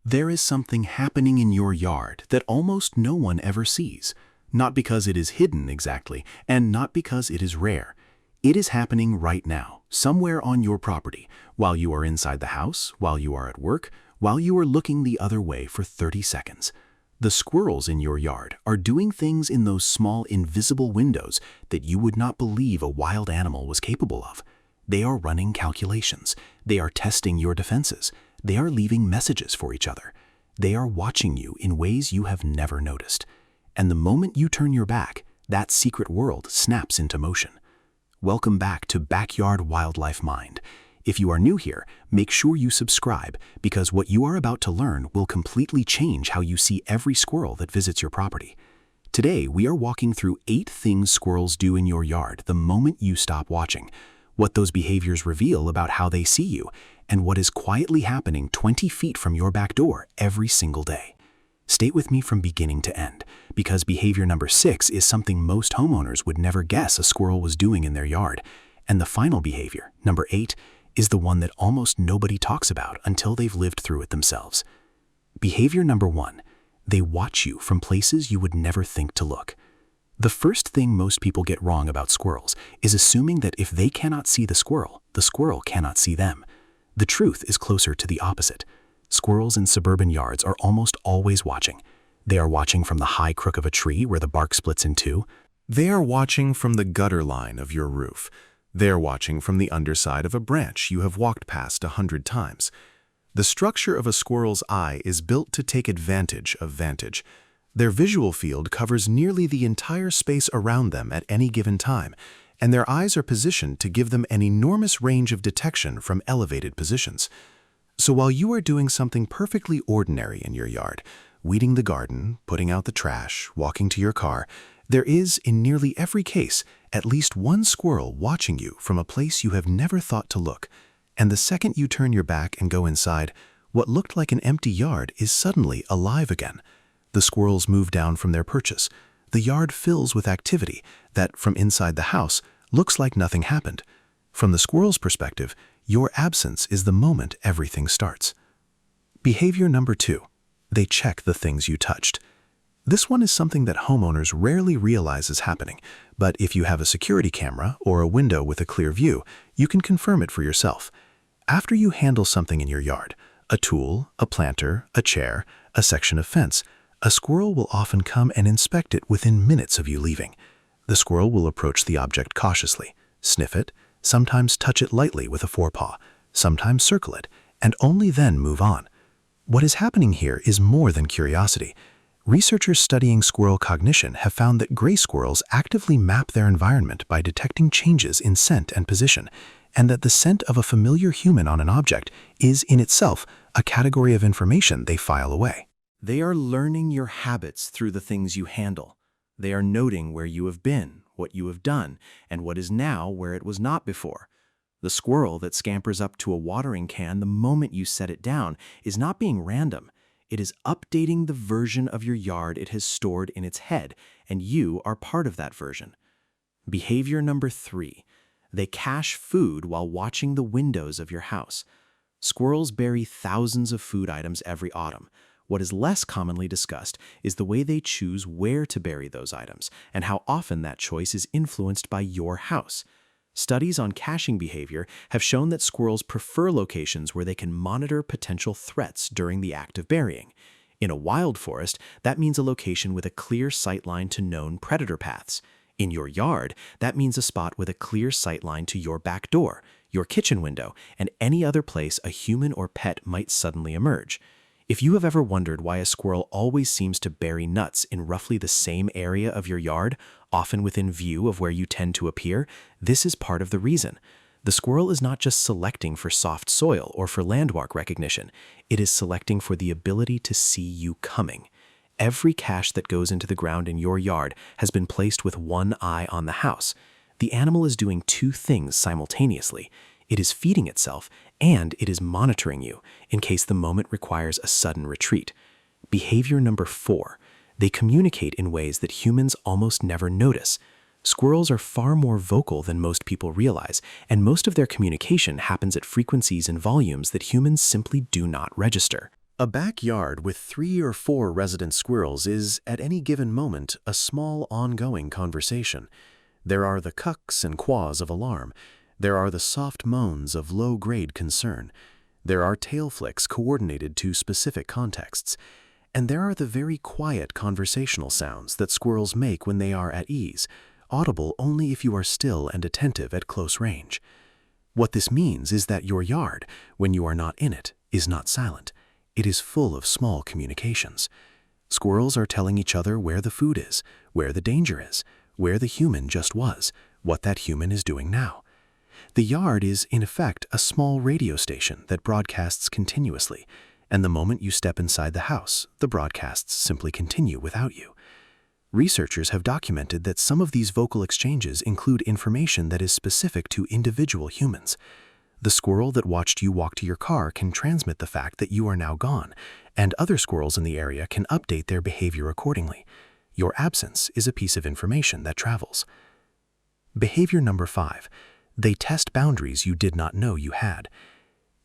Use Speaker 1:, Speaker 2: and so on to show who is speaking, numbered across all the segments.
Speaker 1: There is something happening in your yard that almost no one ever sees, not because it is hidden exactly, and not because it is rare. It is happening right now, somewhere on your property, while you are inside the house, while you are at work, while you are looking the other way for 30 seconds. The squirrels in your yard are doing things in those small invisible windows that you would not believe a wild animal was capable of. They are running calculations. They are testing your defenses. They are leaving messages for each other. They are watching you in ways you have never noticed. And the moment you turn your back, that secret world snaps into motion. Welcome back to Backyard Wildlife Mind. If you are new here, make sure you subscribe, because what you are about to learn will completely change how you see every squirrel that visits your property. Today, we are walking through 8 things squirrels do in your yard the moment you stop watching, what those behaviors reveal about how they see you, and what is quietly happening 20 feet from your back door every single day. Stay with me from beginning to end, because behavior number 6 is something most homeowners would never guess a squirrel was doing in their yard. And the final behavior, number 8, is the one that almost nobody talks about until they've lived through it themselves. Behavior number 1, they watch you from places you would never think to look. The first thing most people get wrong about squirrels is assuming that if they cannot see the squirrel cannot see them. The truth is closer to the opposite. Squirrels in suburban yards are almost always watching. They are watching from the high crook of a tree where the bark splits in two.
Speaker 2: They are watching from the gutter line of your roof. They are watching from the underside of a branch you have walked past 100 times. The structure of a squirrel's eye is built to take advantage of vantage. Their visual field covers nearly the entire space around them at any given time, and their eyes are positioned to give them an enormous range of detection from elevated positions. So while you are doing something perfectly ordinary in your yard, weeding the garden, putting out the trash, walking to your car, there is, in nearly every case, at least one squirrel watching you from a place you have never thought to look. And the second you turn your back and go inside, what looked like an empty yard is suddenly alive again. The squirrels move down from their perches. The yard fills with activity that, from inside the house, looks like nothing happened. From the squirrel's perspective, your absence is the moment everything starts. Behavior number 2, they check the things you touched. This one is something that homeowners rarely realize is happening, but if you have a security camera or a window with a clear view, you can confirm it for yourself. After you handle something in your yard, a tool, a planter, a chair, a section of fence, a squirrel will often come and inspect it within minutes of you leaving. The squirrel will approach the object cautiously, sniff it, sometimes touch it lightly with a forepaw, sometimes circle it, and only then move on. What is happening here is more than curiosity. Researchers studying squirrel cognition have found that gray squirrels actively map their environment by detecting changes in scent and position, and that the scent of a familiar human on an object is, in itself, a category of information they file away.
Speaker 1: They are learning your habits through the things you handle. They are noting where you have been, what you have done, and what is now where it was not before. The squirrel that scampers up to a watering can the moment you set it down is not being random. It is updating the version of your yard it has stored in its head, and you are part of that version. Behavior number 3, they cache food while watching the windows of your house. Squirrels bury thousands of food items every autumn. What is less commonly discussed is the way they choose where to bury those items, and how often that choice is influenced by your house. Studies on caching behavior have shown that squirrels prefer locations where they can monitor potential threats during the act of burying. In a wild forest, that means a location with a clear sightline to known predator paths. In your yard, that means a spot with a clear sightline to your back door, your kitchen window, and any other place a human or pet might suddenly emerge. If you have ever wondered why a squirrel always seems to bury nuts in roughly the same area of your yard, often within view of where you tend to appear, this is part of the reason. The squirrel is not just selecting for soft soil or for landmark recognition. It is selecting for the ability to see you coming. Every cache that goes into the ground in your yard has been placed with one eye on the house. The animal is doing 2 things simultaneously. It is feeding itself, and it is monitoring you in case the moment requires a sudden retreat. Behavior number 4, they communicate in ways that humans almost never notice. Squirrels are far more vocal than most people realize, and most of their communication happens at frequencies and volumes that humans simply do not register. A backyard with 3 or 4 resident squirrels is, at any given moment, a small ongoing conversation. There are the cucks and quaws of alarm. There are the soft moans of low-grade concern. There are tail flicks coordinated to specific contexts. And there are the very quiet conversational sounds that squirrels make when they are at ease, audible only if you are still and attentive at close range. What this means is that your yard, when you are not in it, is not silent. It is full of small communications. Squirrels are telling each other where the food is, where the danger is, where the human just was, what that human is doing now. The yard is, in effect, a small radio station that broadcasts continuously, and the moment you step inside the house, the broadcasts simply continue without you. Researchers have documented that some of these vocal exchanges include information that is specific to individual humans. The squirrel that watched you walk to your car can transmit the fact that you are now gone, and other squirrels in the area can update their behavior accordingly. Your absence is a piece of information that travels. Behavior number 5. They test boundaries you did not know you had.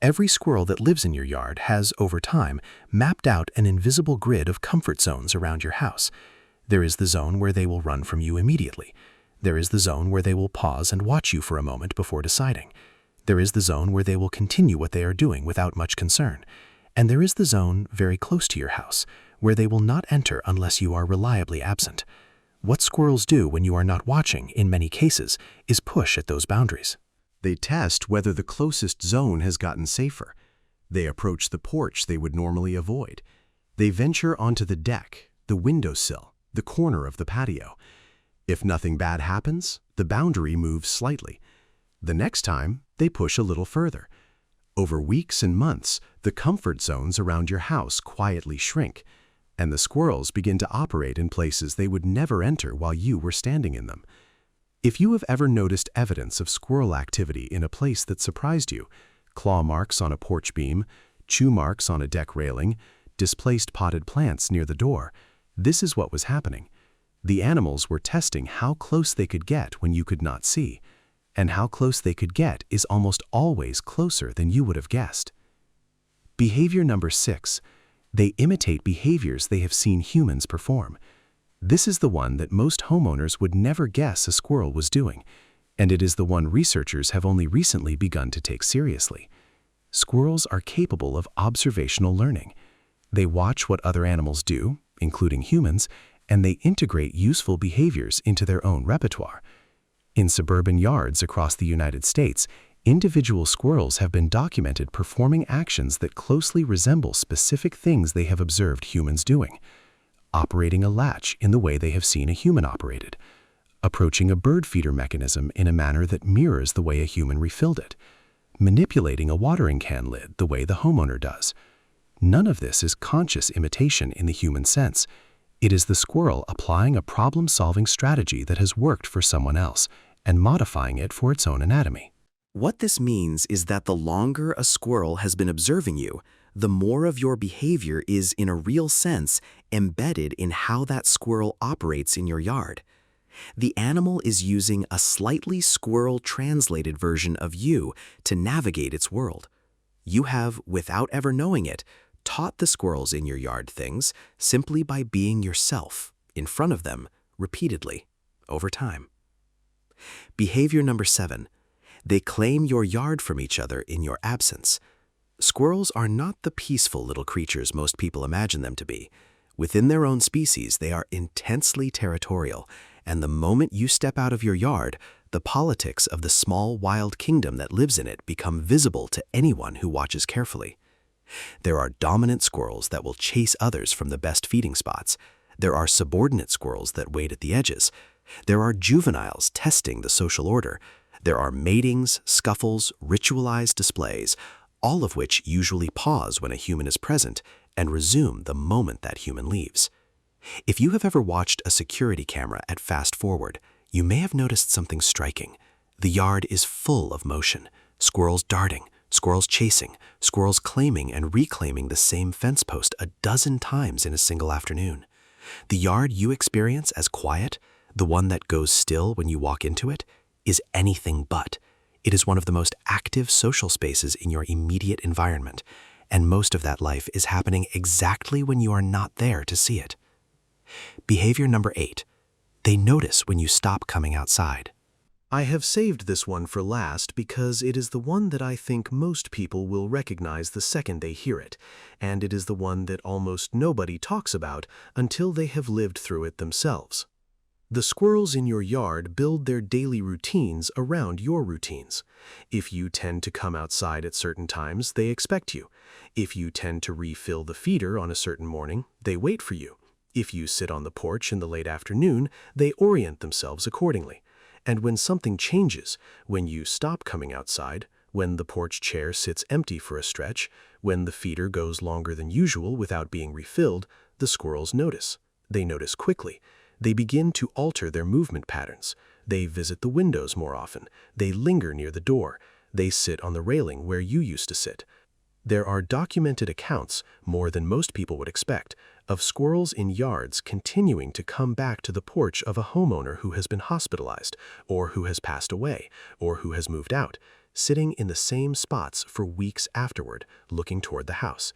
Speaker 1: Every squirrel that lives in your yard has, over time, mapped out an invisible grid of comfort zones around your house. There is the zone where they will run from you immediately. There is the zone where they will pause and watch you for a moment before deciding. There is the zone where they will continue what they are doing without much concern. And there is the zone very close to your house, where they will not enter unless you are reliably absent. What squirrels do when you are not watching, in many cases, is push at those boundaries.
Speaker 2: They test whether the closest zone has gotten safer. They approach the porch they would normally avoid. They venture onto the deck, the windowsill, the corner of the patio. If nothing bad happens, the boundary moves slightly. The next time, they push a little further. Over weeks and months, the comfort zones around your house quietly shrink, and the squirrels begin to operate in places they would never enter while you were standing in them. If you have ever noticed evidence of squirrel activity in a place that surprised you, claw marks on a porch beam, chew marks on a deck railing, displaced potted plants near the door, this is what was happening. The animals were testing how close they could get when you could not see, and how close they could get is almost always closer than you would have guessed. Behavior number 6. They imitate behaviors they have seen humans perform. This is the one that most homeowners would never guess a squirrel was doing, and it is the one researchers have only recently begun to take seriously. Squirrels are capable of observational learning. They watch what other animals do, including humans, and they integrate useful behaviors into their own repertoire. In suburban yards across the United States, individual squirrels have been documented performing actions that closely resemble specific things they have observed humans doing. Operating a latch in the way they have seen a human operated. Approaching a bird feeder mechanism in a manner that mirrors the way a human refilled it. Manipulating a watering can lid the way the homeowner does. None of this is conscious imitation in the human sense. It is the squirrel applying a problem-solving strategy that has worked for someone else and modifying it for its own anatomy.
Speaker 1: What this means is that the longer a squirrel has been observing you, the more of your behavior is, in a real sense, embedded in how that squirrel operates in your yard. The animal is using a slightly squirrel-translated version of you to navigate its world. You have, without ever knowing it, taught the squirrels in your yard things simply by being yourself, in front of them, repeatedly, over time. Behavior number 7. They claim your yard from each other in your absence. Squirrels are not the peaceful little creatures most people imagine them to be. Within their own species, they are intensely territorial, and the moment you step out of your yard, the politics of the small wild kingdom that lives in it become visible to anyone who watches carefully. There are dominant squirrels that will chase others from the best feeding spots. There are subordinate squirrels that wait at the edges. There are juveniles testing the social order. There are matings, scuffles, ritualized displays, all of which usually pause when a human is present and resume the moment that human leaves. If you have ever watched a security camera at fast forward, you may have noticed something striking. The yard is full of motion, squirrels darting, squirrels chasing, squirrels claiming and reclaiming the same fence post a dozen times in a single afternoon. The yard you experience as quiet, the one that goes still when you walk into it, is anything but. It is one of the most active social spaces in your immediate environment,
Speaker 2: and most of that life is happening exactly when you are not there to see it. Behavior number 8. They notice when you stop coming outside.
Speaker 1: I have saved this one for last because it is the one that I think most people will recognize the second they hear it, and it is the one that almost nobody talks about until they have lived through it themselves. The squirrels in your yard build their daily routines around your routines. If you tend to come outside at certain times, they expect you. If you tend to refill the feeder on a certain morning, they wait for you. If you sit on the porch in the late afternoon, they orient themselves accordingly. And when something changes, when you stop coming outside, when the porch chair sits empty for a stretch, when the feeder goes longer than usual without being refilled, the squirrels notice. They notice quickly. They begin to alter their movement patterns. They visit the windows more often. They linger near the door. They sit on the railing where you used to sit. There are documented accounts, more than most people would expect, of squirrels in yards continuing to come back to the porch of a homeowner who has been hospitalized, or who has passed away, or who has moved out, sitting in the same spots for weeks afterward, looking toward the house.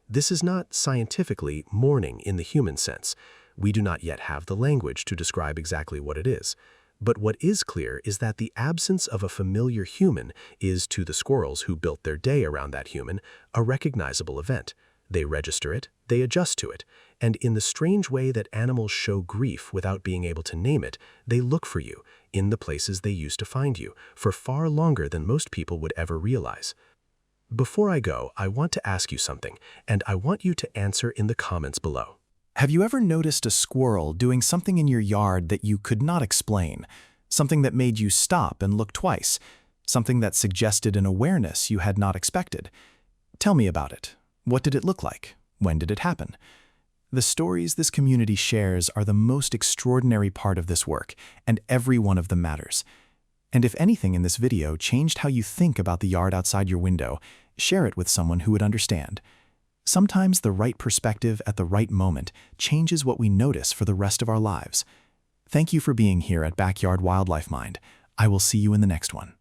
Speaker 1: This is not scientifically mourning in the human sense. We do not yet have the language to describe exactly what it is. But what is clear is that the absence of a familiar human is, to the squirrels who built their day around that human, a recognizable event. They register it, they adjust to it, and in the strange way that animals show grief without being able to name it, they look for you, in the places they used to find you, for far longer than most people would ever realize. Before I go, I want to ask you something, and I want you to answer in the comments below.
Speaker 3: Have you ever noticed a squirrel doing something in your yard that you could not explain? Something that made you stop and look twice? Something that suggested an awareness you had not expected? Tell me about it. What did it look like? When did it happen? The stories this community shares are the most extraordinary part of this work, and every one of them matters. And if anything in this video changed how you think about the yard outside your window, share it with someone who would understand. Sometimes the right perspective at the right moment changes what we notice for the rest of our lives. Thank you for being here at Backyard Wildlife Mind. I will see you in the next one.